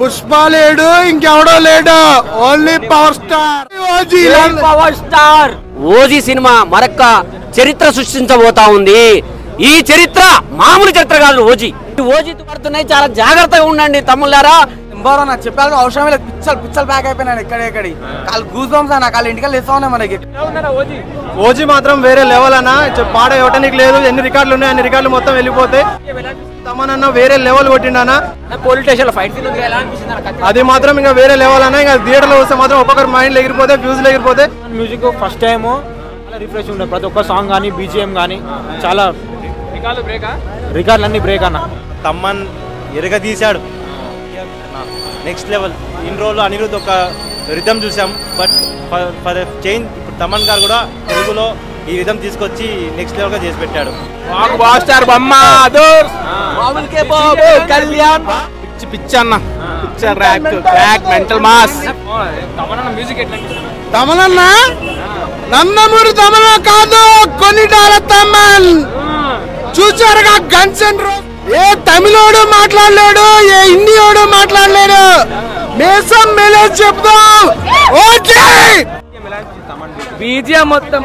పుష్ప లేడు, ఇంకెవడో లేడు, only power star. Power star OG cinema మరొక చరిత్ర సృష్టించబోతా ఉంది. ఈ చరిత్ర మామూలు చరిత్ర కాదు. ఓజీ పడుతున్నాయి, చాలా జాగ్రత్తగా ఉండండి తమ్ముళ్ళారా. నాకు చెప్పాల్సిన అవసరం లేదు. పిచ్చలు ప్యాక్ అయిపోయినాను ఎక్కడెక్కడి కాళ్ళు గూస్ బంప్స్ అన్న కాళ్ళు ఇంటికి వేస్తా ఉన్నాయి మనకి. ఓజీ మాత్రం వేరే లెవెల్ అన్న, పాట ఇవ్వడానికి లేదు. ఎన్ని రికార్డులు ఉన్నాయి అన్ని రికార్డులు మొత్తం వెళ్ళిపోతాయి. తమనన్న వేరే లెవెల్ కొట్టిండన్న. పోలీస్ స్టేషన్ ఫైట్ అది మాత్రం ఇంకా వేరే లెవెల్ అన్న. ఇంకా థియేటర్లో వస్తే మాత్రం ఒక్కొక్కరు మైండ్ ఎగిరిపోతే, ఫ్యూజ్లు ఎగిరిపోతే. మ్యూజిక్ ఫస్ట్ టైం రిఫ్రెష్ ఉంటుంది. ప్రతి ఒక్క సాంగ్ కానీ బీజిఎం కానీ చాలా రికార్డులు అన్ని బ్రేక్ అన్న. తమ్మన్ ఎరగదీశాడు నెక్స్ట్ లెవెల్. ఇన్ని రోజులు అనిరుద్ధ్ ఒక రిథం చూసాం, బట్ ఫర్ చేంజ్ ఇప్పుడు తమన్ గారు కూడా తెలుగులో ఈ రిథం తీసుకొచ్చి నెక్స్ట్ లెవెల్ గా చేసి పెట్టాడు. పిచ్చి అన్న, పిక్చర్ ర్యాక్ మెంటల్ మాస్. తమనన్న నందమూరి తమన కాదు, కొన్నిటాల తమన్. చూసారుగా గన్స్ అండ్ రోజ్. ఏ తమిళోడు మాట్లాడలేడు, ఏ హిందీోడు మాట్లాడలేడు. మేసం మెలే చెప్దాం. ఓకే బీజిఎం మొత్తం